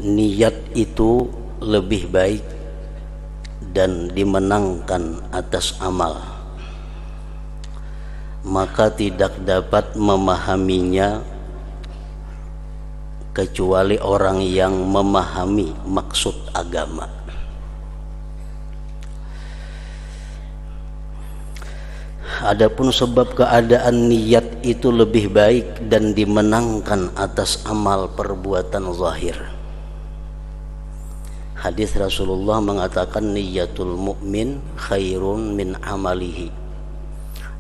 niat itu lebih baik dan dimenangkan atas amal, maka tidak dapat memahaminya kecuali orang yang memahami maksud agama. Adapun sebab keadaan niat itu lebih baik dan dimenangkan atas amal perbuatan zahir, hadis Rasulullah mengatakan niyatul mukmin khairun min amalihi.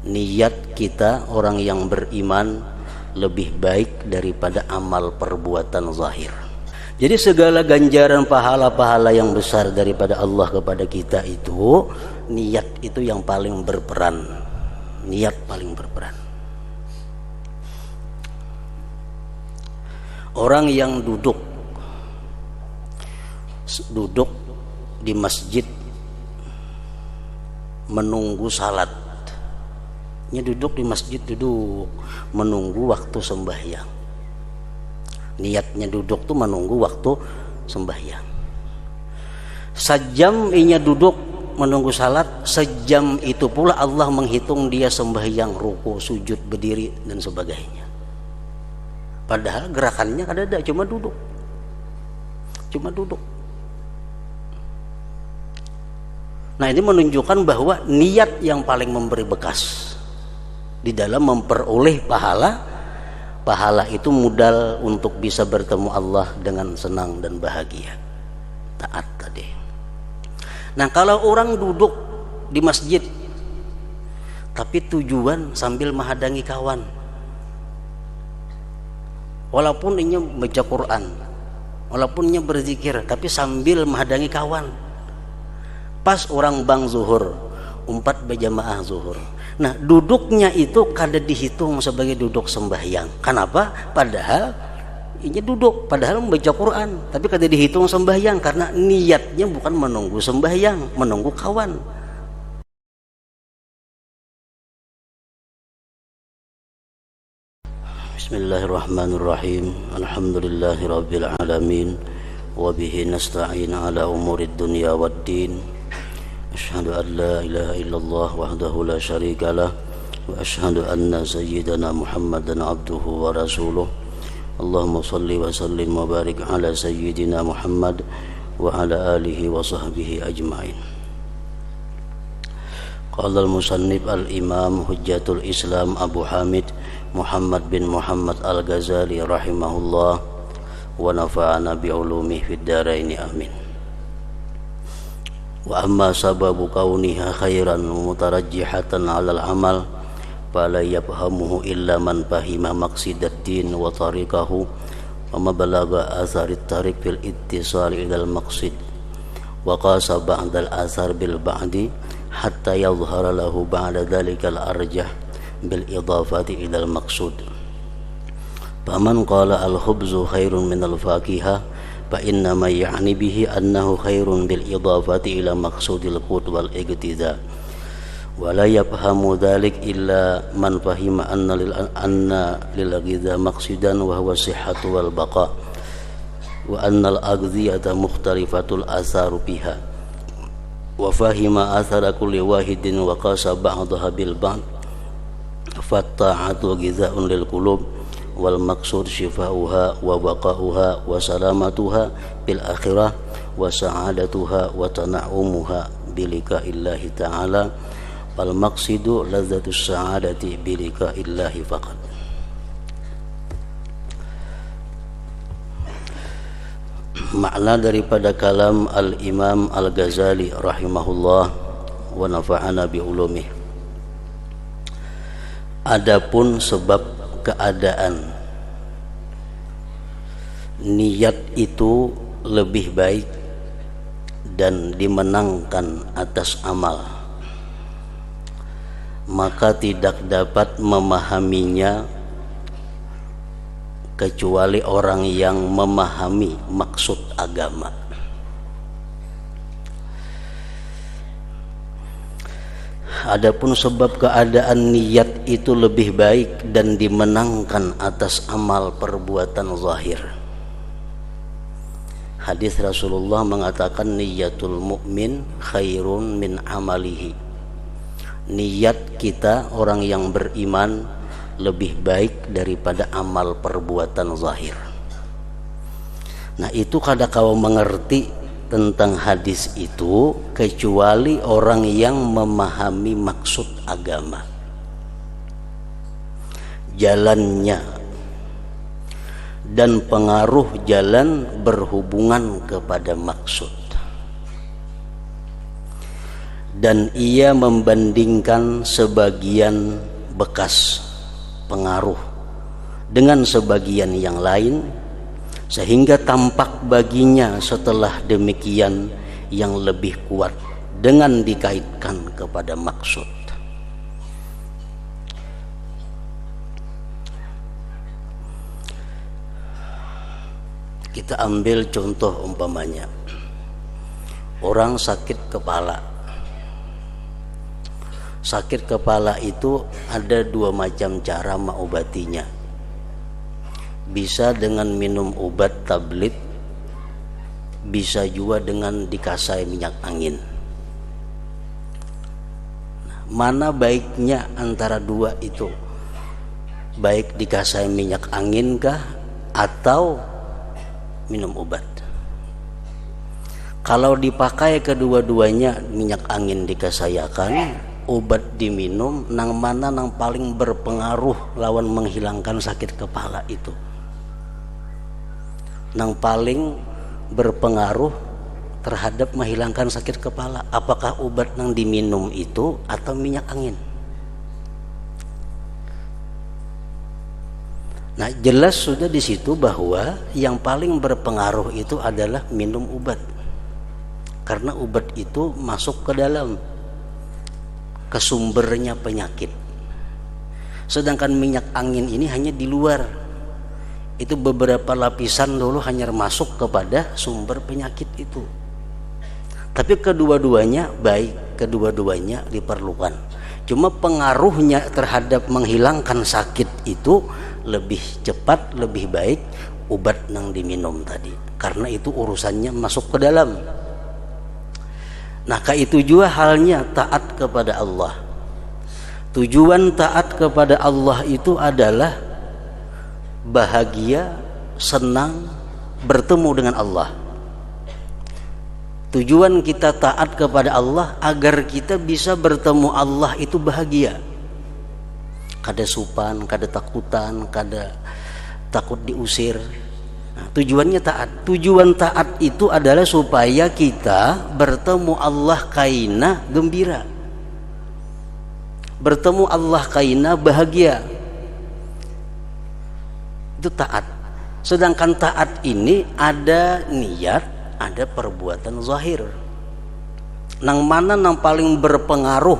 Niat kita orang yang beriman lebih baik daripada amal perbuatan zahir. Jadi segala ganjaran pahala-pahala yang besar daripada Allah kepada kita itu, niat itu yang paling berperan. Niat paling berperan. Orang yang duduk di masjid menunggu salat, duduk di masjid, duduk menunggu waktu sembahyang. Niatnya duduk tuh menunggu waktu sembahyang. Sejam inya duduk menunggu salat, sejam itu pula Allah menghitung dia sembahyang, ruku, sujud, berdiri dan sebagainya. Padahal gerakannya ada cuma duduk. Nah, ini menunjukkan bahwa niat yang paling memberi bekas di dalam memperoleh pahala. Pahala itu modal untuk bisa bertemu Allah dengan senang dan bahagia. Taat tadi. Nah, kalau orang duduk di masjid tapi tujuan sambil menghadangi kawan, walaupun ini baca Quran, walaupun ini berzikir, tapi sambil menghadangi kawan, pas orang bang zuhur, umpat berjamaah zuhur. Nah, duduknya itu kada dihitung sebagai duduk sembahyang. Kenapa? Padahal ini duduk, padahal membaca Quran, tapi kada dihitung sembahyang karena niatnya bukan menunggu sembahyang, menunggu kawan. Bismillahirrahmanirrahim. Alhamdulillahirabbil alamin wa bihi nasta'in ala umurid dunya waddin. Asyhadu an la ilaha illallah wahdahu la syarikalah wa asyhadu anna sayyidana Muhammadan abduhu wa rasuluh. Allahumma salli wa sallim wa barik ala sayyidina Muhammad wa ala alihi wa sahbihi ajma'in. Qala al-musannif al-imam hujjatul Islam Abu Hamid Muhammad bin Muhammad al-Ghazali rahimahullah wa nafa'ana bi'ulumihi fid dharain amin. Wa amma sababu kauniha khairan mutarajjihatan 'ala al-amal fala yafhamuhu illa man fahima maqsidaddin wa tariqahu wa mabalagha atharit tariq fil ittisal ila al-maqsid wa qasa ba'da al-athar bil ba'di hatta yadhhara lahu ba'da dhalika al-arjah bil idafati ila al-maqsud. Faman qala al-khubzu khairun min al-fakiha fa inna ma ya'ni bihi annahu khairun bil idafati ila maqsudil qut wal iqtida. Wala yafhamu dhalik illa man fahima anna lil ghidha maqsidan wa huwa sihhatu wal baqa wa anna al aghdhiyata mukhtalifatul atharu biha wa fahima athara kulli wahidin wa qasa ba'daha bil ba'd fatta'atu ghidha'un lil qulub wal maqsud shifa'uha wa baqa'uha wa salamatuha bil akhirah wa sa'adatuha wa tana'umuha bilika illahi ta'ala wal maqsidu ladzatus sa'adati bilika illahi faqat. Makna daripada kalam al-Imam al-Ghazali rahimahullah wa nafa'ana bi ulumih. Adapun sebab keadaan niat itu lebih baik dan dimenangkan atas amal, maka tidak dapat memahaminya kecuali orang yang memahami maksud agama. Adapun sebab keadaan niat itu lebih baik dan dimenangkan atas amal perbuatan zahir, Hadis Rasulullah mengatakan niyatul mukmin khairun min amalihi. Niat kita orang yang beriman lebih baik daripada amal perbuatan zahir. Nah, itu kada kau mengerti tentang hadis itu kecuali orang yang memahami maksud agama, jalannya, dan pengaruh jalan berhubungan kepada maksud. Dan ia membandingkan sebagian bekas pengaruh dengan sebagian yang lain, sehingga tampak baginya setelah demikian yang lebih kuat dengan dikaitkan kepada maksud. Kita ambil contoh umpamanya orang sakit kepala. Sakit kepala itu ada dua macam cara mengobatinya. Bisa dengan minum obat tablet, bisa juga dengan dikasai minyak angin. Mana baiknya antara dua itu? Baik dikasai minyak angin kah atau minum obat? Kalau dipakai kedua-duanya, minyak angin dikasayakan, obat diminum, nang mana nang paling berpengaruh lawan menghilangkan sakit kepala itu? Nang paling berpengaruh terhadap menghilangkan sakit kepala, apakah obat nang diminum itu atau minyak angin? Nah, jelas sudah di situ bahwa yang paling berpengaruh itu adalah minum obat, karena obat itu masuk ke dalam, ke sumbernya penyakit. Sedangkan minyak angin ini hanya di luar, itu beberapa lapisan dulu hanya masuk kepada sumber penyakit itu. Tapi kedua-duanya baik, kedua-duanya diperlukan. Cuma pengaruhnya terhadap menghilangkan sakit itu lebih cepat, lebih baik obat yang diminum tadi, karena itu urusannya masuk ke dalam. Nah, itu juga halnya taat kepada Allah. Tujuan taat kepada Allah itu adalah bahagia, senang, bertemu dengan Allah. Tujuan kita taat kepada Allah agar kita bisa bertemu Allah itu bahagia. Kada supan, kada takutan, kada takut diusir. Nah, tujuannya taat. Tujuan taat itu adalah supaya kita bertemu Allah kaina gembira, bertemu Allah kaina bahagia. Itu taat. Sedangkan taat ini ada niat, ada perbuatan zahir. Nang mana nang paling berpengaruh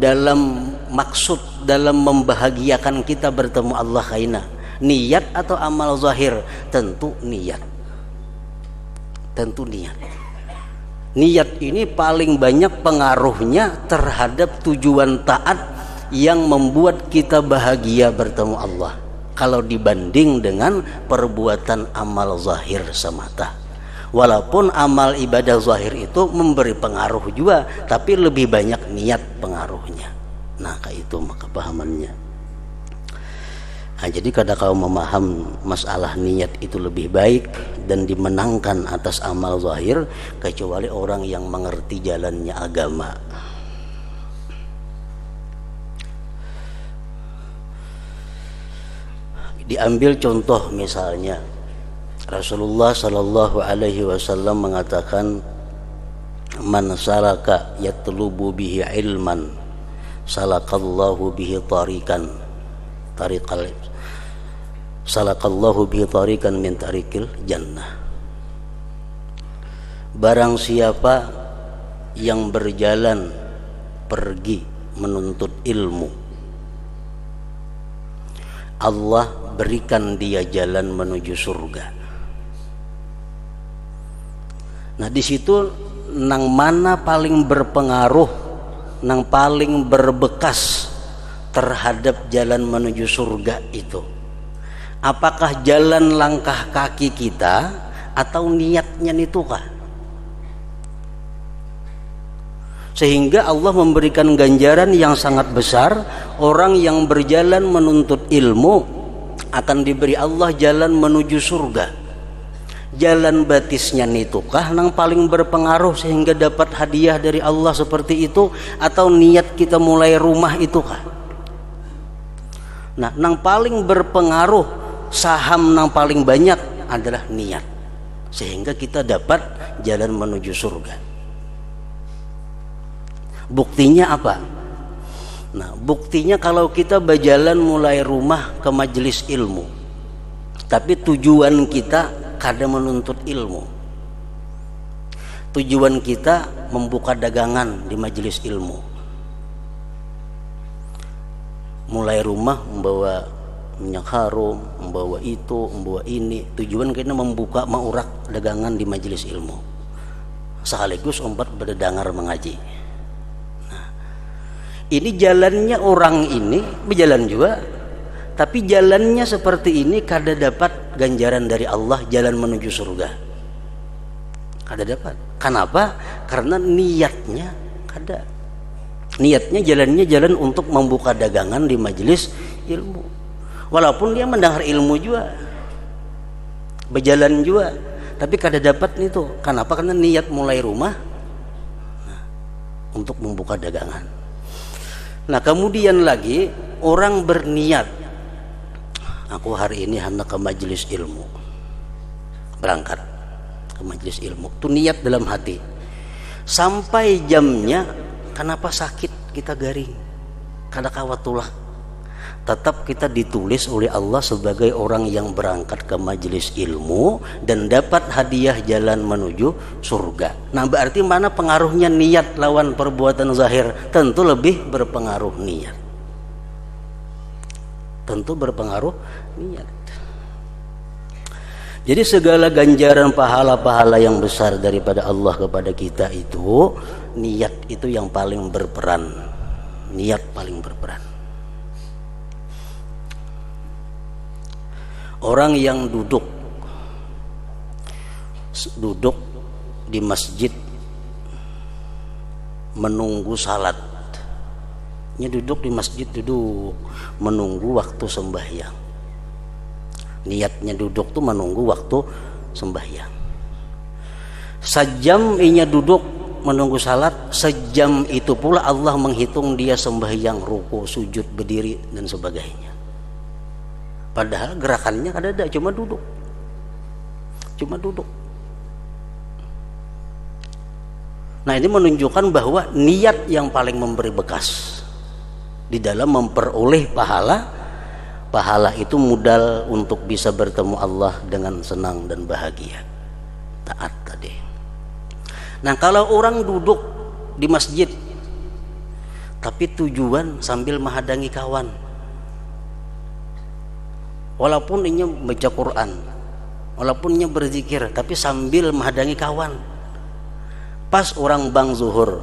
dalam maksud, dalam membahagiakan kita bertemu Allah kaina? Niat atau amal zahir? Tentu niat. Tentu niat. Niat ini paling banyak pengaruhnya terhadap tujuan taat yang membuat kita bahagia bertemu Allah, kalau dibanding dengan perbuatan amal zahir semata. Walaupun amal ibadah zahir itu memberi pengaruh juga, tapi lebih banyak niat pengaruhnya. Nah, kayak itu maka pahamannya. Nah, jadi kada kau memaham masalah niat itu lebih baik dan dimenangkan atas amal zahir, kecuali orang yang mengerti jalannya agama. Diambil contoh misalnya Rasulullah sallallahu alaihi wasallam mengatakan, man salaka yatlubu bihi ilman salakallahu bihi tariqan salakallahu bihi tariqan min tariqil jannah. Barang siapa yang berjalan pergi menuntut ilmu, Allah berikan dia jalan menuju surga. Nah, di situ nang mana paling berpengaruh, nang paling berbekas terhadap jalan menuju surga itu? Apakah jalan langkah kaki kita atau niatnya nitukah? Sehingga Allah memberikan ganjaran yang sangat besar. Orang yang berjalan menuntut ilmu akan diberi Allah jalan menuju surga. Jalan batisnya nitukah nang paling berpengaruh sehingga dapat hadiah dari Allah seperti itu, atau niat kita mulai rumah itukah? Nah, nang paling berpengaruh, saham nang paling banyak adalah niat, sehingga kita dapat jalan menuju surga. Buktinya apa? Nah, buktinya kalau kita berjalan mulai rumah ke majelis ilmu, tapi tujuan kita kada menuntut ilmu. Tujuan kita membuka dagangan di majelis ilmu. Mulai rumah membawa minyak harum, membawa itu, membawa ini. Tujuan kita membuka maurak dagangan di majelis ilmu. Sekaligus umpat berdengar mengaji. Ini jalannya orang ini berjalan juga, tapi jalannya seperti ini kada dapat ganjaran dari Allah, jalan menuju surga. Kada dapat. Kenapa? Karena niatnya kada. Niatnya jalannya jalan untuk membuka dagangan di majelis ilmu. Walaupun dia mendengar ilmu juga, berjalan juga, tapi kada dapat itu. Kenapa? Karena niat mulai rumah untuk membuka dagangan. Nah, kemudian lagi orang berniat, aku hari ini hendak ke majelis ilmu, berangkat ke majelis ilmu, itu niat dalam hati. Sampai jamnya, kenapa sakit kita garing, kada kawatulah, tetap kita ditulis oleh Allah sebagai orang yang berangkat ke majelis ilmu dan dapat hadiah jalan menuju surga. Nah, berarti mana pengaruhnya niat lawan perbuatan zahir? Tentu lebih berpengaruh niat. Tentu berpengaruh niat. Jadi segala ganjaran pahala-pahala yang besar daripada Allah kepada kita itu, niat itu yang paling berperan. Niat paling berperan. Orang yang duduk di masjid menunggu salat, duduk di masjid, duduk menunggu waktu sembahyang. Niatnya duduk tuh menunggu waktu sembahyang. Sejam inya duduk menunggu salat, sejam itu pula Allah menghitung dia sembahyang, ruku, sujud, berdiri dan sebagainya. Padahal gerakannya kada ada, cuma duduk. Nah, ini menunjukkan bahwa niat yang paling memberi bekas di dalam memperoleh pahala. Pahala itu modal untuk bisa bertemu Allah dengan senang dan bahagia. Taat tadi. Nah, kalau orang duduk di masjid tapi tujuan sambil menghadangi kawan, walaupun ini baca Quran, walaupun ini berzikir, tapi sambil menghadangi kawan. Pas orang bang zuhur,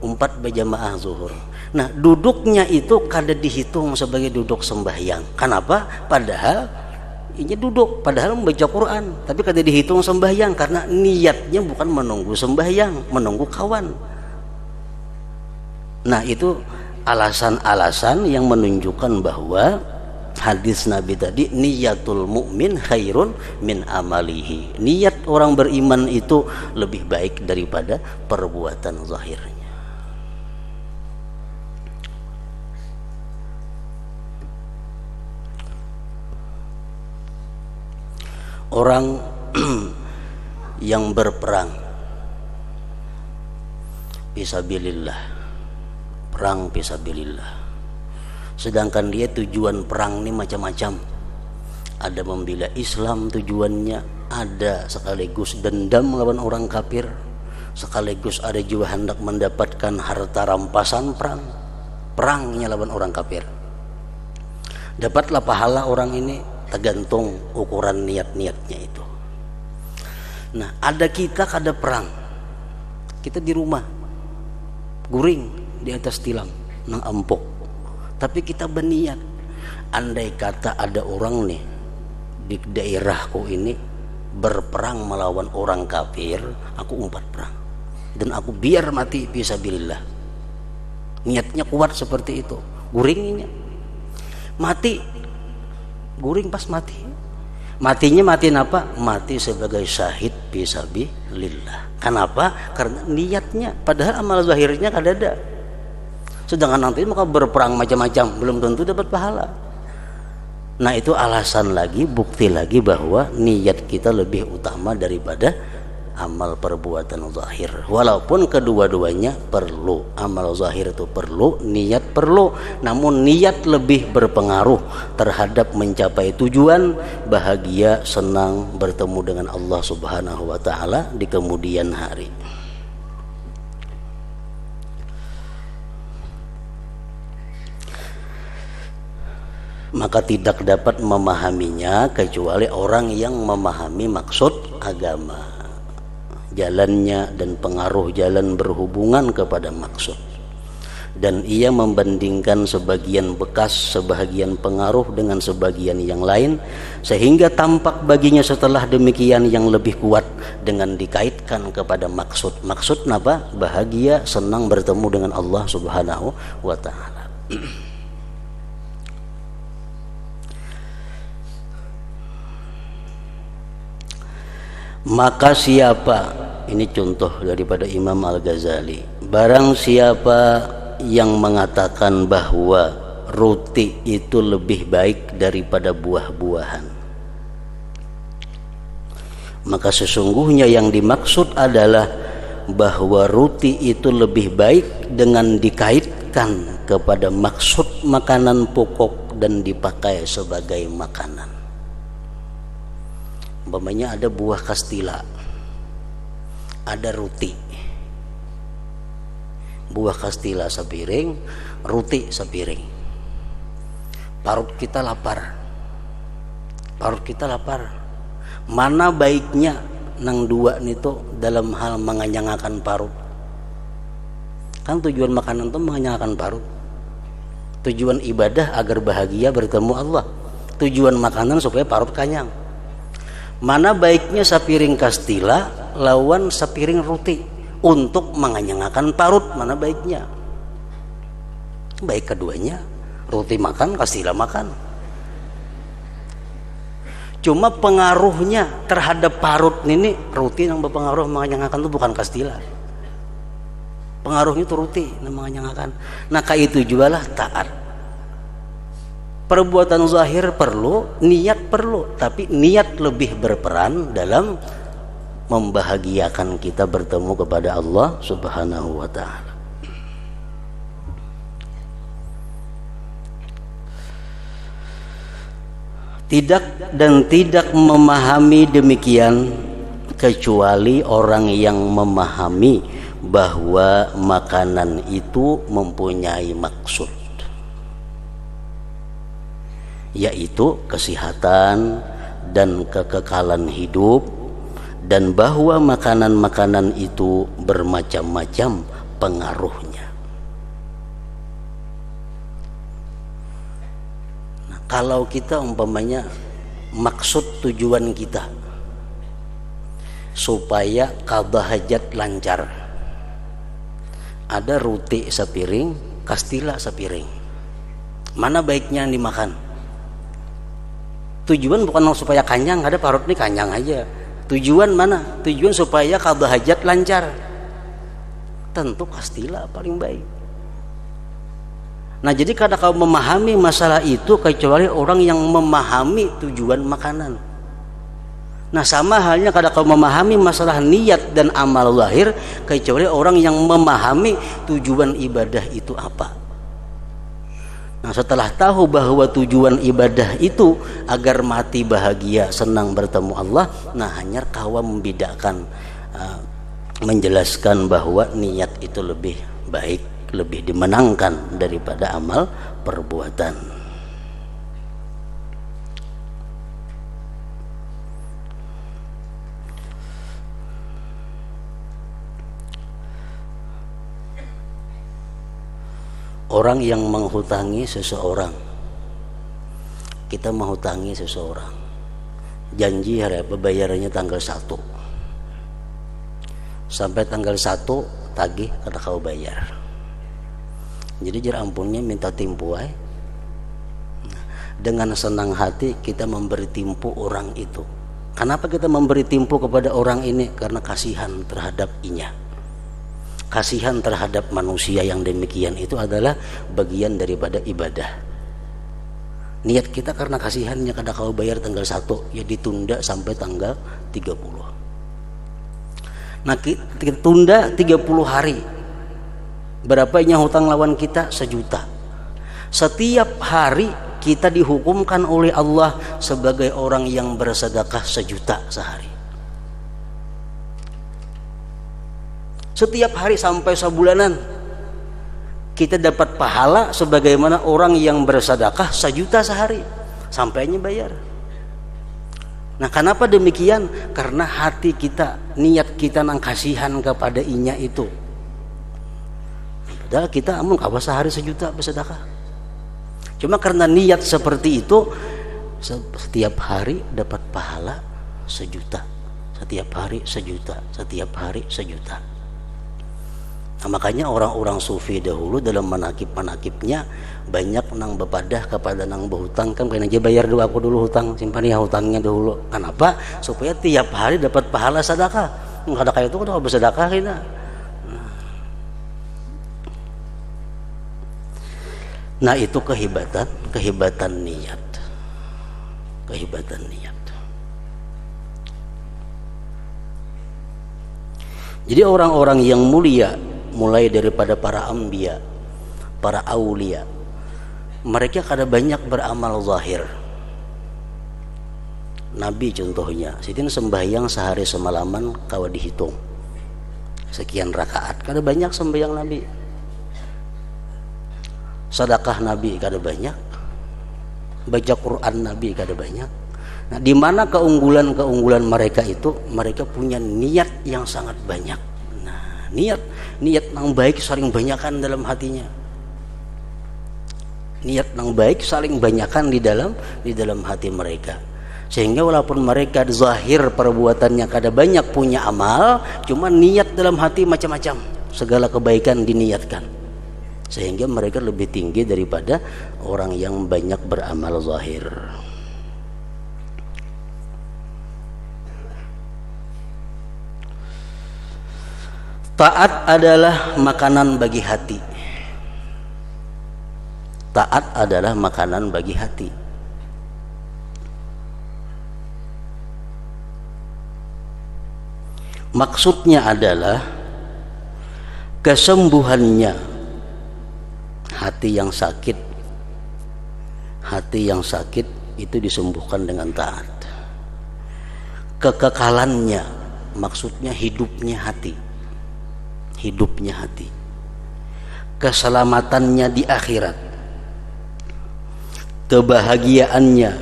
umpat berjamaah zuhur. Nah, duduknya itu kada dihitung sebagai duduk sembahyang. Kenapa? Padahal ini duduk, padahal membaca Quran, tapi kada dihitung sembahyang karena niatnya bukan menunggu sembahyang, menunggu kawan. Nah, itu alasan-alasan yang menunjukkan bahwa hadis Nabi tadi, niyatul mukmin khairun min amalihi. Niat orang beriman itu lebih baik daripada perbuatan zahirnya. Orang yang berperang fisabilillah, perang fisabilillah, sedangkan dia tujuan perang ini macam-macam. Ada membela Islam tujuannya, ada sekaligus dendam melawan orang kafir, sekaligus ada juga hendak mendapatkan harta rampasan perang, perangnya lawan orang kafir. Dapatlah pahala orang ini tergantung ukuran niat-niatnya itu. Nah, ada kita kada perang, kita di rumah guring di atas tilam nang empuk, tapi kita berniat, andai kata ada orang nih di daerahku ini berperang melawan orang kafir, aku umpat perang dan aku biar mati fisabilillah. Niatnya kuat seperti itu. Guringnya mati, guring pas mati. Matinya matiin apa? Mati sebagai syahid fisabilillah. Kenapa? Karena niatnya. Padahal amal zahirnya kada ada. Sedangkan nanti maka berperang macam-macam belum tentu dapat pahala. Nah itu alasan lagi, bukti lagi bahwa niat kita lebih utama daripada amal perbuatan zahir. Walaupun kedua-duanya perlu. Amal zahir itu perlu, niat perlu. Namun niat lebih berpengaruh terhadap mencapai tujuan, bahagia, senang bertemu dengan Allah Subhanahu wa taala di kemudian hari. Maka tidak dapat memahaminya kecuali orang yang memahami maksud agama, jalannya dan pengaruh jalan berhubungan kepada maksud, dan ia membandingkan sebagian bekas, sebagian pengaruh dengan sebagian yang lain, sehingga tampak baginya setelah demikian yang lebih kuat dengan dikaitkan kepada maksud. Maksud apa? Bahagia, senang bertemu dengan Allah Subhanahu wa taala. Maka siapa, ini contoh daripada Imam Al-Ghazali, barang siapa yang mengatakan bahwa roti itu lebih baik daripada buah-buahan, maka sesungguhnya yang dimaksud adalah bahwa roti itu lebih baik dengan dikaitkan kepada maksud makanan pokok dan dipakai sebagai makanan. Umpamanya ada buah kastila, ada roti. Buah kastila sepiring, roti sepiring. Parut kita lapar. Parut kita lapar. Mana baiknya nang dua nito dalam hal mengenyangkan parut? Kan tujuan makanan itu mengenyangkan parut. Tujuan ibadah agar bahagia bertemu Allah. Tujuan makanan supaya parut kenyang. Mana baiknya sepiring kastila lawan sepiring roti untuk mengenyangkan parut? Mana baiknya? Baik keduanya. Roti makan, kastila makan. Cuma pengaruhnya terhadap parut ini, roti yang berpengaruh mengenyangkan itu bukan kastila. Pengaruhnya itu roti yang mengenyangkan. Nah kayak itu juga lah taat. Perbuatan zahir perlu, niat perlu, tapi niat lebih berperan dalam membahagiakan kita bertemu kepada Allah Subhanahu wa taala. Tidak dan tidak memahami demikian kecuali orang yang memahami bahwa makanan itu mempunyai maksud, yaitu kesehatan dan kekekalan hidup, dan bahwa makanan-makanan itu bermacam-macam pengaruhnya. Nah, kalau kita umpamanya maksud tujuan kita supaya qada hajat lancar, ada roti sepiring, kastila sepiring, mana baiknya yang dimakan? Tujuan bukan supaya kanyang, ada parut nih kanyang aja. Tujuan mana? Tujuan supaya qada hajat lancar. Tentu kastila paling baik. Nah jadi kada kau memahami masalah itu kecuali orang yang memahami tujuan makanan. Nah sama halnya kada kau memahami masalah niat dan amal zahir kecuali orang yang memahami tujuan ibadah itu apa. Nah setelah tahu bahwa tujuan ibadah itu agar mati bahagia, senang bertemu Allah, nah hanya kawa membedakan, menjelaskan bahwa niat itu lebih baik, lebih dimenangkan daripada amal perbuatan. Orang yang menghutangi seseorang, kita menghutangi seseorang, janji hari bayarannya tanggal 1 sampai tanggal 1 tagih kada kau bayar. Jadi jar ampunnya minta timpu ay. Dengan senang hati kita memberi timpu orang itu. Kenapa kita memberi timpu kepada orang ini? Karena kasihan terhadap inya. Kasihan terhadap manusia yang demikian itu adalah bagian daripada ibadah. Niat kita karena kasihannya kada kau bayar tanggal 1, ya ditunda sampai tanggal 30. Nah kita tunda 30 hari. Berapanya hutang lawan kita? 1 juta. Setiap hari kita dihukumkan oleh Allah sebagai orang yang bersedekah 1 juta sehari. Setiap hari sampai sebulanan kita dapat pahala sebagaimana orang yang bersedekah 1 juta sehari sampainya bayar. Nah, kenapa demikian? Karena hati kita, niat kita nang kasihan kepada inya itu. Padahal kita amun kawas sehari 1 juta bersedekah. Cuma karena niat seperti itu, setiap hari dapat pahala 1 juta, setiap hari 1 juta, setiap hari 1 juta. Nah, makanya orang-orang sufi dahulu dalam manakib-manakibnya banyak nang bepadah kepada nang berhutang, kan kena aja bayar dulu aku dulu hutang, simpan ya hutangnya dahulu. Kenapa? Supaya tiap hari dapat pahala sedekah. Enggak ada kayak itu kan bersedekah kita. Nah, itu kehebatan niat. Kehebatan niat. Jadi orang-orang yang mulia, mulai daripada para anbiya, para aulia, mereka kada banyak beramal zahir. Nabi contohnya, sidin sembahyang sehari semalaman kawa dihitung sekian rakaat, kada banyak sembahyang Nabi. Sedekah Nabi kada banyak, baca Quran Nabi kada banyak. Nah, di mana keunggulan mereka itu? Mereka punya niat yang sangat banyak. Nah, niat yang baik saling banyakan dalam hatinya. Niat yang baik saling banyakan di dalam hati mereka. Sehingga walaupun mereka zahir perbuatannya kada banyak punya amal, cuma niat dalam hati macam-macam, segala kebaikan diniatkan. Sehingga mereka lebih tinggi daripada orang yang banyak beramal zahir. Taat adalah makanan bagi hati. Taat adalah makanan bagi hati. Maksudnya adalah kesembuhannya hati yang sakit itu disembuhkan dengan taat. Kekekalannya, maksudnya hidupnya hati. Keselamatannya di akhirat, kebahagiaannya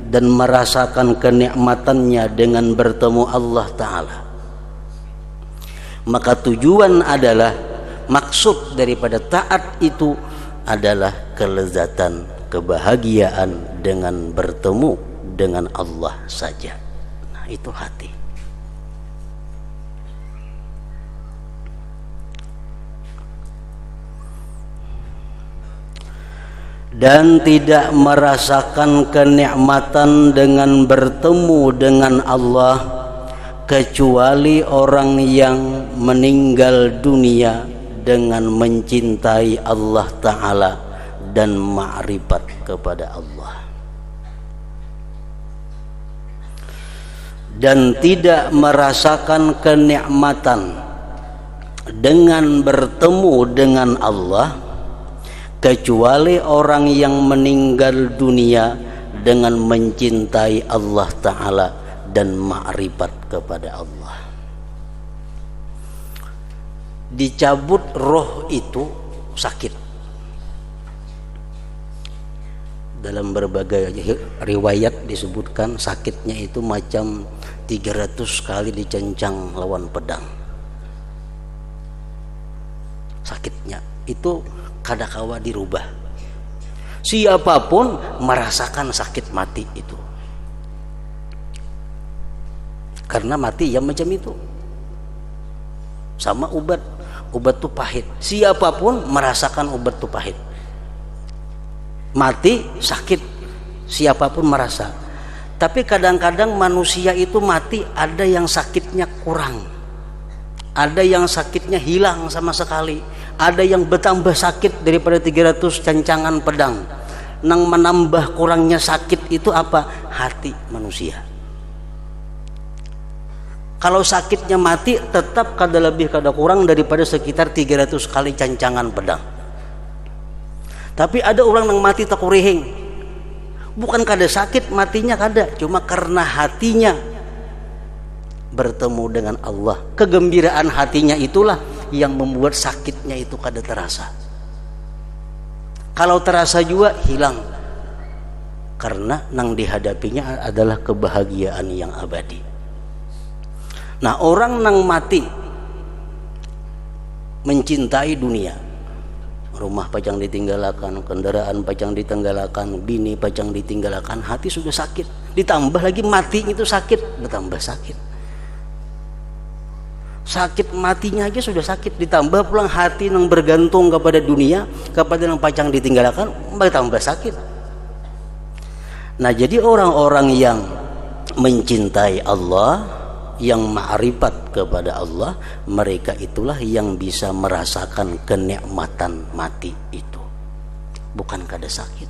dan merasakan kenikmatannya dengan bertemu Allah Ta'ala. Maka tujuan adalah, maksud daripada taat itu adalah kelezatan, kebahagiaan dengan bertemu dengan Allah saja. Nah, itu hati. Dan tidak merasakan kenikmatan dengan bertemu dengan Allah kecuali orang yang meninggal dunia dengan mencintai Allah Ta'ala dan ma'rifat kepada Allah. Dan tidak merasakan kenikmatan dengan bertemu dengan Allah kecuali orang yang meninggal dunia dengan mencintai Allah Ta'ala dan ma'rifat kepada Allah. Dicabut roh itu sakit. Dalam berbagai riwayat disebutkan sakitnya itu macam 300 kali dicencang lawan pedang. Sakitnya itu kadakawa dirubah. Siapapun merasakan sakit mati itu. karena mati yang macam itu. Sama obat tuh pahit, siapapun merasakan obat tuh pahit. Mati sakit, siapapun merasa. Tapi kadang-kadang manusia itu mati ada yang sakitnya kurang, ada yang sakitnya hilang sama sekali, ada yang bertambah sakit daripada 300 cancangan pedang. Nang menambah kurangnya sakit itu apa? Hati manusia. Kalau sakitnya mati tetap kada lebih kada kurang daripada sekitar 300 kali cancangan pedang. Tapi ada orang yang mati tak kurihing, bukan kada sakit matinya kada, cuma karena hatinya bertemu dengan Allah. Kegembiraan hatinya itulah yang membuat sakitnya itu kada terasa. Kalau terasa juga hilang, karena nang dihadapinya adalah kebahagiaan yang abadi. Nah, orang nang mati mencintai dunia, rumah pajang ditinggalakan, kendaraan pajang ditinggalakan, bini pajang ditinggalakan, hati sudah sakit, ditambah lagi mati itu sakit, bertambah sakit. Sakit matinya aja sudah sakit, ditambah pulang hati yang bergantung kepada dunia, kepada yang pajang ditinggalkan, bertambah sakit. Nah, jadi orang-orang yang mencintai Allah, yang ma'rifat kepada Allah, mereka itulah yang bisa merasakan kenikmatan mati itu, bukan kada sakit.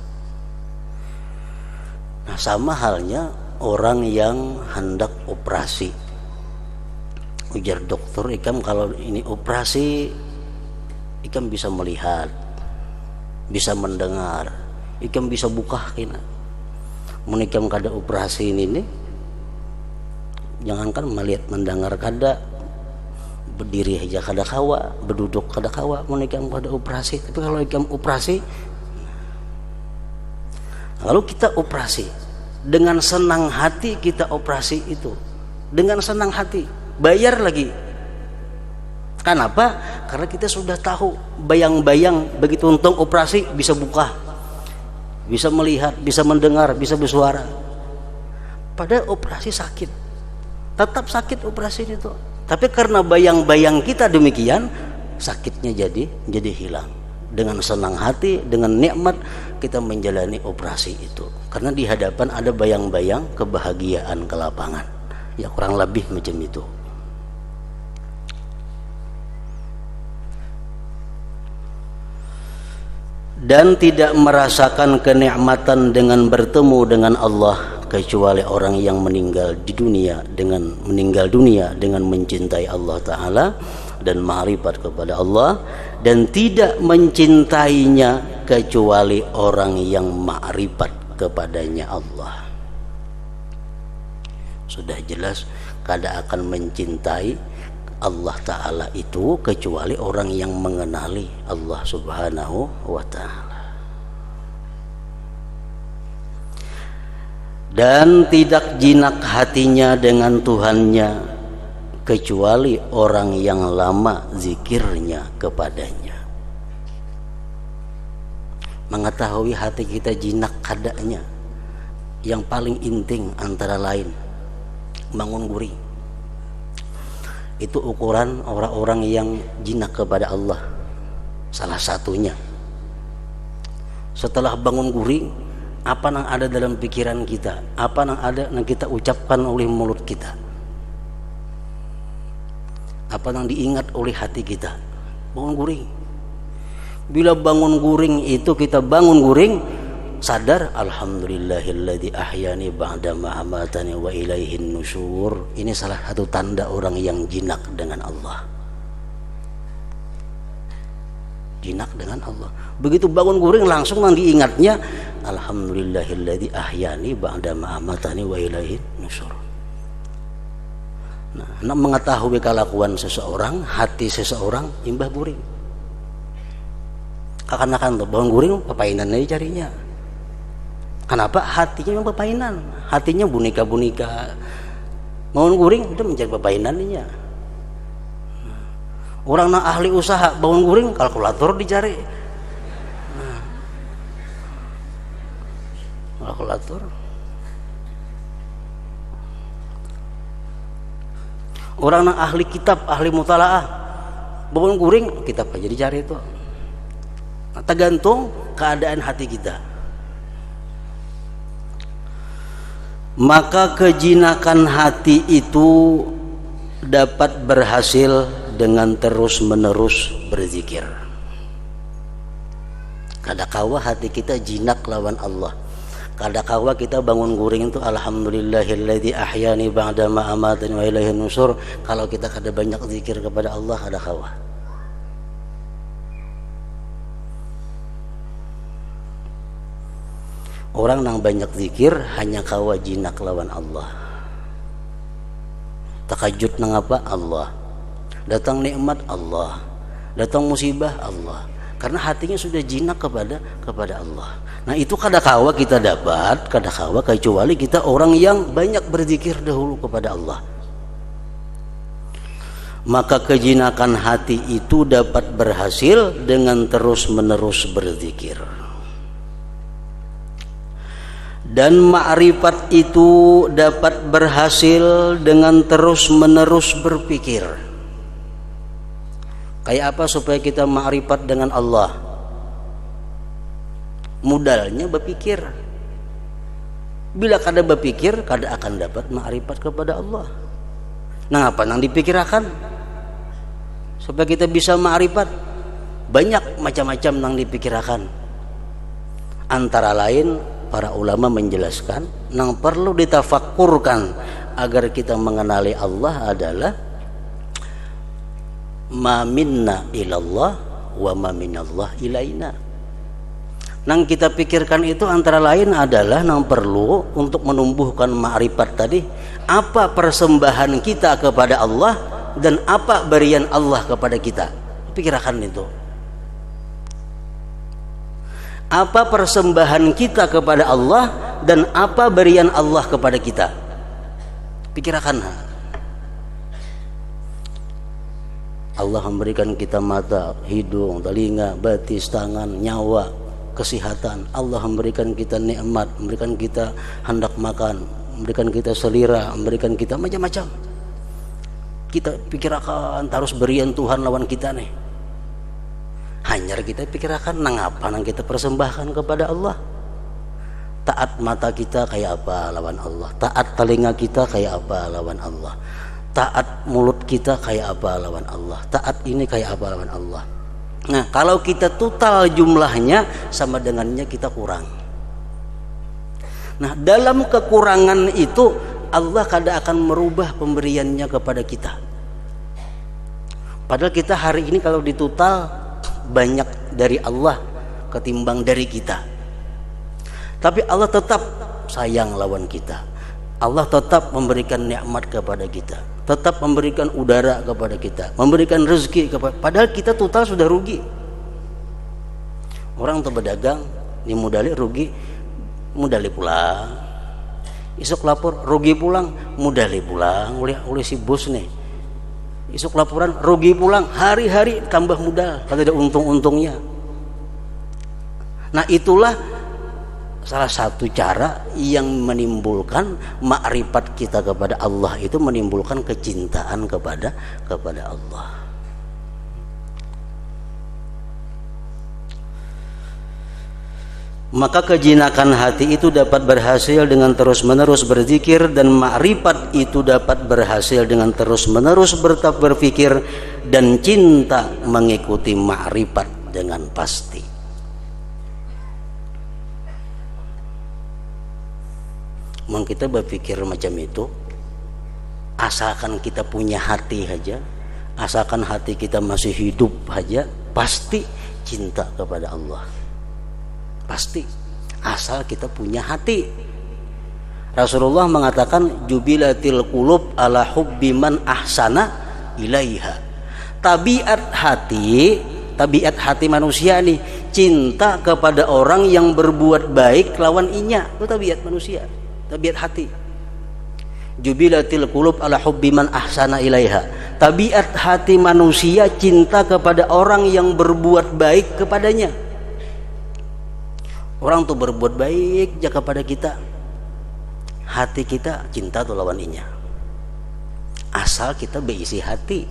Nah, sama halnya orang yang hendak operasi. Ujar dokter, ikam kalau ini operasi, ikam bisa melihat, bisa mendengar, ikam bisa buka kina. Mun ikam kada operasi ini, jangankan melihat mendengar kada, berdiri aja kada kawa, berduduk kada kawa, mun ikam kada operasi. Tapi kalau ikam operasi, lalu kita operasi dengan senang hati, kita operasi itu dengan senang hati, bayar lagi. Kenapa? Karena kita sudah tahu bayang-bayang begitu untung operasi bisa buka, bisa melihat, bisa mendengar, bisa bersuara. Padahal operasi sakit, tetap sakit operasi itu. Tapi karena bayang-bayang kita demikian, sakitnya jadi hilang. Dengan senang hati, dengan nikmat kita menjalani operasi itu. Karena di hadapan ada bayang-bayang kebahagiaan ke lapangan. Ya kurang lebih macam itu. Dan tidak merasakan kenikmatan dengan bertemu dengan Allah kecuali orang yang meninggal dunia dengan mencintai Allah Ta'ala dan ma'rifat kepada Allah, dan tidak mencintainya kecuali orang yang ma'rifat kepadanya Allah. Sudah jelas kada akan mencintai Allah Ta'ala itu kecuali orang yang mengenali Allah Subhanahu wa Ta'ala. Dan tidak jinak hatinya dengan Tuhannya kecuali orang yang lama zikirnya kepadanya. Mengetahui hati kita jinak kadanya, yang paling inting antara lain bangun guring. Itu ukuran orang-orang yang jinak kepada Allah. Salah satunya, setelah bangun guring, apa yang ada dalam pikiran kita, apa yang ada yang kita ucapkan oleh mulut kita, apa yang diingat oleh hati kita. Bangun guring. Bila bangun guring itu kita bangun guring, sadar alhamdulillahilladzi ahyani ba'da ma amatani wa ilaihin nusyur. Ini salah satu tanda orang yang jinak dengan Allah. Jinak dengan Allah. Begitu bangun guring langsung yang diingatnya alhamdulillahilladzi ahyani ba'da ma amatani wa ilaihin nusyur. Nah, nak mengetahui kelakuan seseorang, hati seseorang, imbah guring. Akan-akan tuh bangun guring pepainan aja carinya. Kenapa? Hatinya memang pepainan, hatinya bunika-bunika. Bangun guring itu mencari pepainannya. Orang yang ahli usaha bangun guring kalkulator dicari. Kalkulator. Orang nang ahli kitab, ahli mutalaah, bangun guring kitab aja dicari itu. Nah, tergantung keadaan hati kita. Maka kejinakan hati itu dapat berhasil dengan terus-menerus berzikir. Kadakawa hati kita jinak lawan Allah. Kadakawa kita bangun guring itu alhamdulillahilladzi ahyani ba'da ma amatani wa ilaihin nusur. Kalau kita kada banyak zikir kepada Allah, kadakawa. Orang nang banyak zikir hanya kawa jinak lawan Allah. Takajud nang apa? Allah. Datang nikmat Allah. Datang musibah Allah. Karena hatinya sudah jinak kepada Allah. Nah itu kadakawa kita dapat, kadakawa kecuali kita orang yang banyak berzikir dahulu kepada Allah. Maka kejinakan hati itu dapat berhasil dengan terus-menerus berzikir. Dan ma'rifat itu dapat berhasil dengan terus-menerus berpikir. Kayak apa supaya kita ma'rifat dengan Allah? Modalnya berpikir. Bila kada berpikir, kada akan dapat ma'rifat kepada Allah. Nah apa yang dipikirkan? Supaya kita bisa ma'rifat. Banyak macam-macam yang dipikirkan. Antara lain para ulama menjelaskan yang perlu ditafakkurkan agar kita mengenali Allah adalah ma minna ilallah wa ma minallah ilaina. Nang kita pikirkan itu antara lain adalah nang perlu untuk menumbuhkan ma'rifat tadi, apa persembahan kita kepada Allah dan apa berian Allah kepada kita. Pikirkan itu. Apa persembahan kita kepada Allah dan apa berian Allah kepada kita. Pikirkan. Allah memberikan kita mata, hidung, telinga, batis, tangan, nyawa, kesehatan. Allah memberikan kita nikmat, memberikan kita hendak makan, memberikan kita selera, memberikan kita macam-macam. Kita pikirkan harus berian Tuhan lawan kita nih. Hanya kita pikirkan nang apa nang kita persembahkan kepada Allah. Taat mata kita kayak apa lawan Allah. Taat telinga kita kayak apa lawan Allah. Taat mulut kita kayak apa lawan Allah. Taat ini kayak apa lawan Allah. Nah kalau kita total jumlahnya sama dengannya kita kurang. Nah dalam kekurangan itu Allah kada akan merubah pemberiannya kepada kita. Padahal kita hari ini kalau ditotal banyak dari Allah ketimbang dari kita. Tapi Allah tetap sayang lawan kita. Allah tetap memberikan nikmat kepada kita, tetap memberikan udara kepada kita, memberikan rezeki kepada. Padahal kita total sudah rugi. Orang tuh berdagang, ini modali rugi, modali pulang. Isuk lapor rugi pulang, modali pulang oleh si bos nih. Isuk laporan rugi pulang, hari-hari tambah modal, kalau ada untung-untungnya. Nah itulah salah satu cara yang menimbulkan makrifat kita kepada Allah, itu menimbulkan kecintaan kepada Allah. Maka kejinakan hati itu dapat berhasil dengan terus-menerus berzikir, dan makrifat itu dapat berhasil dengan terus-menerus berpikir dan cinta mengikuti makrifat dengan pasti. Mau kita berpikir macam itu, asalkan kita punya hati saja, asalkan hati kita masih hidup saja, pasti cinta kepada Allah. Pasti, asal kita punya hati. Rasulullah mengatakan jubilatil qulub ala hubbi man ahsana ilaiha. Tabiat hati manusia nih cinta kepada orang yang berbuat baik lawan inya. Itu tabiat manusia, tabiat hati. Jubilatil qulub ala hubbi man ahsana ilaiha. Tabiat hati manusia cinta kepada orang yang berbuat baik kepadanya. Orang tuh berbuat baik kepada kita, hati kita cinta tuh lawan inya. asal kita berisi hati,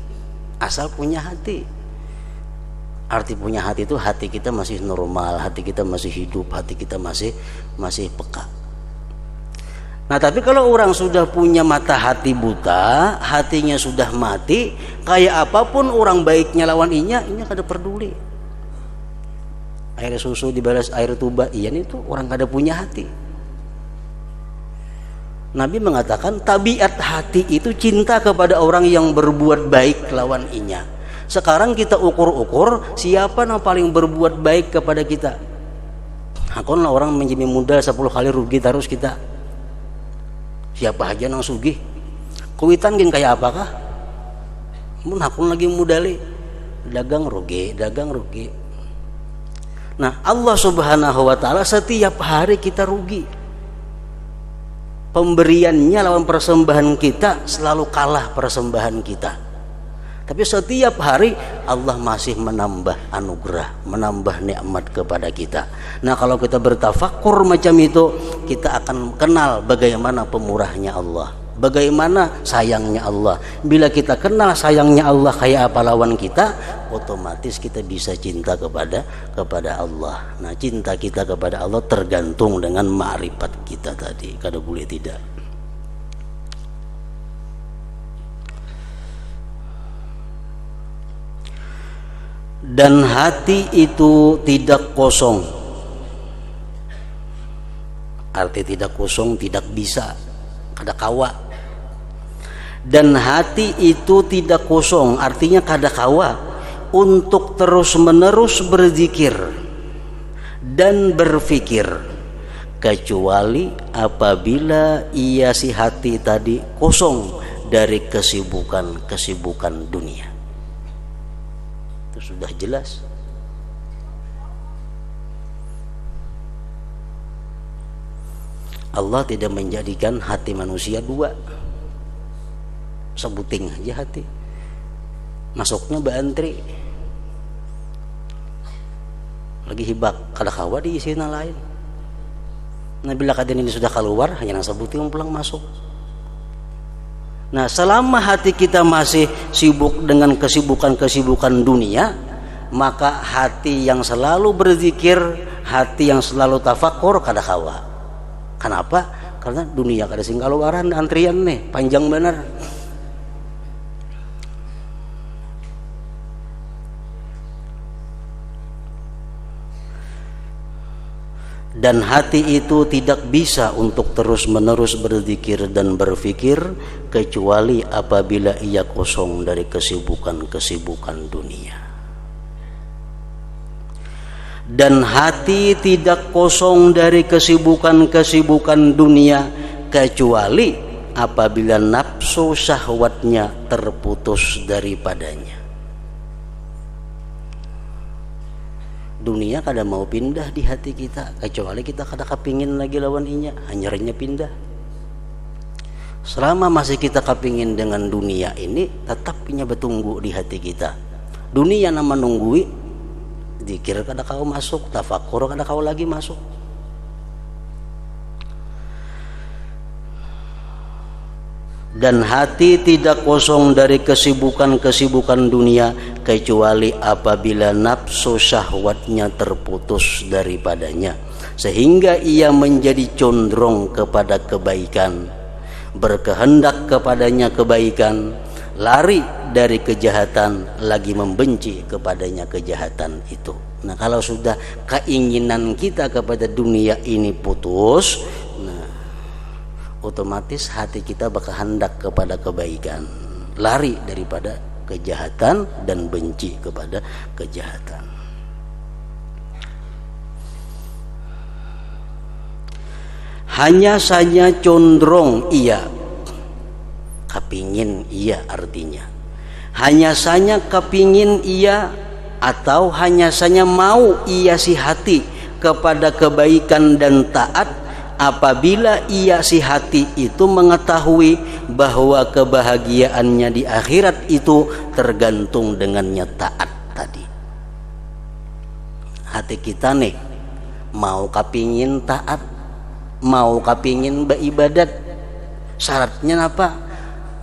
asal punya hati. Arti punya hati itu hati kita masih normal, hati kita masih hidup, hati kita masih peka. Nah tapi kalau orang sudah punya mata hati buta, hatinya sudah mati, kayak apapun orang baiknya lawan inya kada peduli. Air susu dibalas air tuba, iyan itu orang kada punya hati. Nabi mengatakan tabiat hati itu cinta kepada orang yang berbuat baik lawan inya. Sekarang kita ukur-ukur siapa yang paling berbuat baik kepada kita. Akonlah orang menjadi muda 10 kali rugi terus kita. Siapa aja nang sugih kuitan gin kayak apakah mun hakun lagi mudali dagang rugi. Nah Allah subhanahu wa ta'ala setiap hari kita rugi, pemberiannya lawan persembahan kita selalu kalah persembahan kita. Tapi setiap hari Allah masih menambah anugerah, menambah nikmat kepada kita. Nah kalau kita bertafakur macam itu, kita akan kenal bagaimana pemurahnya Allah, bagaimana sayangnya Allah. Bila kita kenal sayangnya Allah kayak apa lawan kita, otomatis kita bisa cinta kepada Allah. Nah cinta kita kepada Allah tergantung dengan ma'rifat kita tadi, kada boleh tidak. Dan hati itu tidak kosong. Arti tidak kosong, tidak bisa, kada kawa. Dan hati itu tidak kosong, artinya kada kawa untuk terus menerus berzikir dan berfikir, kecuali apabila ia si hati tadi kosong dari kesibukan dunia. Itu sudah jelas. Allah tidak menjadikan hati manusia dua, sebuting aja hati, masuknya beantri lagi hibak kada kawa diisinya lain. Nah bila kadang ini sudah keluar, hanya nang sebuting pulang masuk. Nah selama hati kita masih sibuk dengan kesibukan dunia, maka hati yang selalu berzikir, hati yang selalu tafakur kada kawa. Kenapa? Karena dunia kada sing kaluaran, antrian nih panjang benar. Dan hati itu tidak bisa untuk terus-menerus berzikir dan berfikir kecuali apabila ia kosong dari kesibukan dunia. Dan hati tidak kosong dari kesibukan dunia kecuali apabila nafsu syahwatnya terputus daripadanya. Dunia kada mau pindah di hati kita, kecuali kita kada kepingin lagi lawan inya, hanyarnya pindah. Selama masih kita kepingin dengan dunia ini, tetap inya bertunggu di hati kita. Dunia nama nunggui, zikir kada kau masuk, tafakur kada kau lagi masuk. Dan hati tidak kosong dari kesibukan dunia kecuali apabila nafsu syahwatnya terputus daripadanya, sehingga ia menjadi condong kepada kebaikan, berkehendak kepadanya kebaikan, lari dari kejahatan, lagi membenci kepadanya kejahatan itu. Nah kalau sudah keinginan kita kepada dunia ini putus, otomatis hati kita berkehendak kepada kebaikan, lari daripada kejahatan dan benci kepada kejahatan. Hanya saja condong ia, kepingin ia artinya. Hanya saja kepingin ia atau hanya saja mau ia si hati kepada kebaikan dan taat apabila ia si hati itu mengetahui bahwa kebahagiaannya di akhirat itu tergantung dengannya taat tadi. Hati kita nih mau kapingin taat, mau kapingin beribadat, syaratnya apa?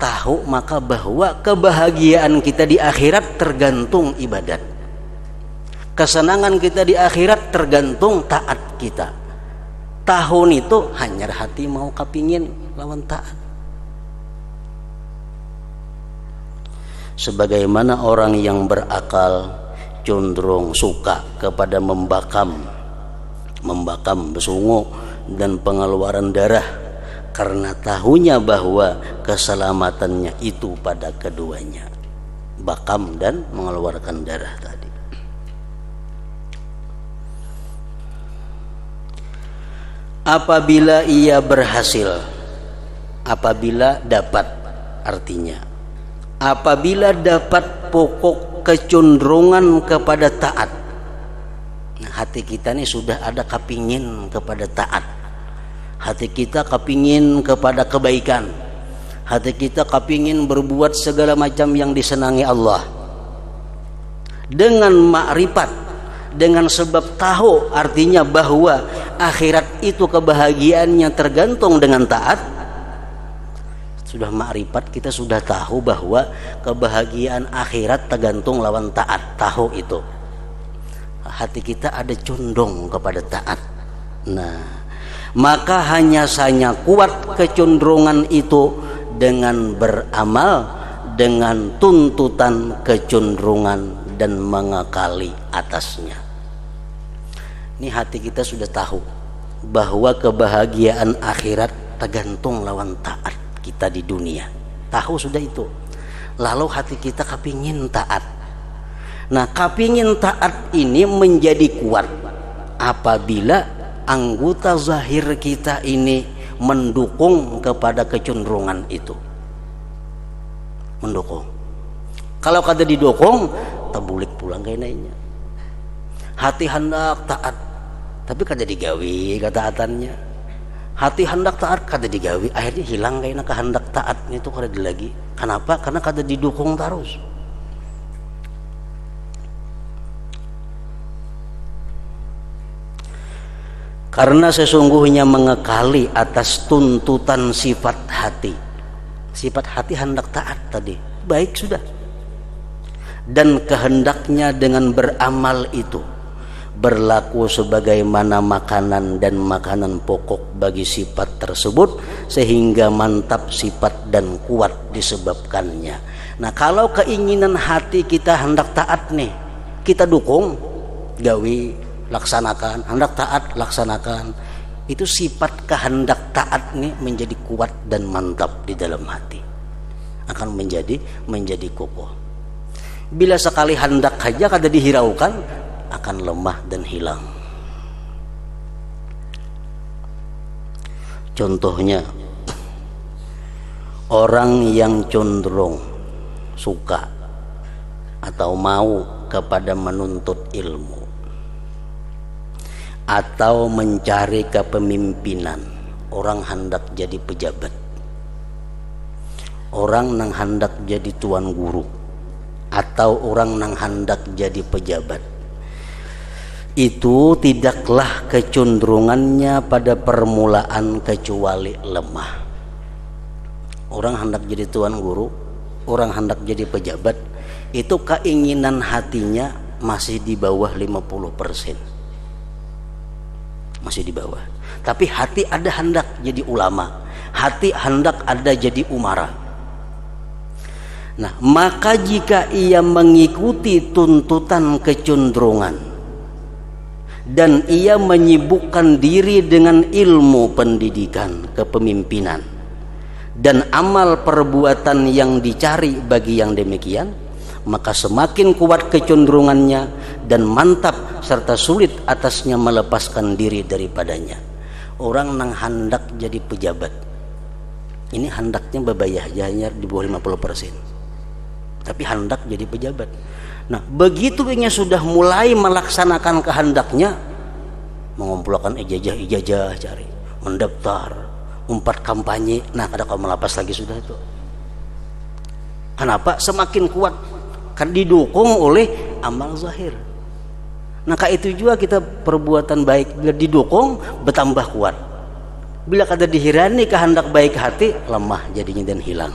tahu maka bahwa kebahagiaan kita di akhirat tergantung ibadat. Kesenangan kita di akhirat tergantung taat kita. Tahun itu hanya hati mau kapingin lawan taat. Sebagaimana orang yang berakal cenderung suka kepada membakam besungu dan pengeluaran darah, karena tahunya bahwa keselamatannya itu pada keduanya, bakam dan mengeluarkan darah tadi. Apabila ia berhasil, apabila dapat, artinya apabila dapat pokok kecenderungan kepada taat. Nah, hati kita ini sudah ada kepingin kepada taat. Hati kita kepingin kepada kebaikan. Hati kita kepingin berbuat segala macam yang disenangi Allah. Dengan makrifat, dengan sebab tahu, artinya bahwa akhirat itu kebahagiaannya tergantung dengan taat. Sudah makrifat, kita sudah tahu bahwa kebahagiaan akhirat tergantung lawan taat. Tahu itu, hati kita ada condong kepada taat. Nah, maka hanya saja kuat kecenderungan itu dengan beramal, dengan tuntutan kecenderungan dan mengakali atasnya. Ini hati kita sudah tahu bahwa kebahagiaan akhirat tergantung lawan taat kita di dunia. Tahu sudah itu. Lalu hati kita kepingin taat. Nah, kepingin taat ini menjadi kuat apabila anggota zahir kita ini mendukung kepada kecenderungan itu. Mendukung. Kalau kada didukung, tabulik pulang kayak nanya. Hati hendak taat, tapi kada digawi ketaatannya. Hati hendak taat kada digawi, akhirnya hilang kayaknya kehendak taatnya itu kada lagi. Kenapa? Karena kada didukung terus. Karena sesungguhnya mengekali atas tuntutan sifat hati. Sifat hati hendak taat tadi, baik sudah. Dan kehendaknya dengan beramal itu berlaku sebagaimana makanan dan makanan pokok bagi sifat tersebut, sehingga mantap sifat dan kuat disebabkannya. Nah, kalau keinginan hati kita hendak taat nih, kita dukung, gawi, laksanakan, hendak taat, laksanakan. Itu sifat kehendak taat nih menjadi kuat dan mantap di dalam hati, akan menjadi kokoh. Bila sekali hendak saja kada dihiraukan, akan lemah dan hilang. Contohnya, orang yang cenderung suka atau mau kepada menuntut ilmu atau mencari kepemimpinan, orang hendak jadi pejabat, orang nang hendak jadi tuan guru, atau orang nang hendak jadi pejabat, itu tidaklah kecenderungannya pada permulaan kecuali lemah. Orang hendak jadi tuan guru, orang hendak jadi pejabat, itu keinginan hatinya masih di bawah 50%. Masih di bawah. Tapi hati ada hendak jadi ulama, hati hendak ada jadi umara. Nah, maka jika ia mengikuti tuntutan kecenderungan dan ia menyibukkan diri dengan ilmu pendidikan kepemimpinan dan amal perbuatan yang dicari bagi yang demikian, maka semakin kuat kecenderungannya dan mantap serta sulit atasnya melepaskan diri daripadanya. Orang nang hendak jadi pejabat, ini hendaknya bebayah hanya di bawah 50%, tapi hendak jadi pejabat. Nah, begitu ingin sudah mulai melaksanakan kehendaknya, mengumpulkan ijazah, cari, mendaftar, umpat kampanye, nah kada kau melapas lagi sudah itu. Kenapa? Semakin kuat, kan didukung oleh amal zahir. Nah, itu juga kita perbuatan baik bila didukung bertambah kuat. Bila kada dihirani kehendak baik hati, lemah jadinya dan hilang.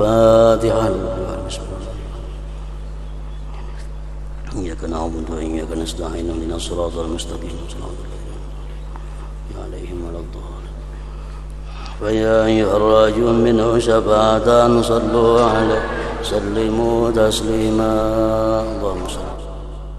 الفاتحة. إياك نعبد وإياك نستعين اهدنا الصراط المستقيم صراط الذين أنعمت عليهم ولا الضالين. فيا أيها الراجون منه شفاعة صلوا عليه سلموا تسليما. اللهم صل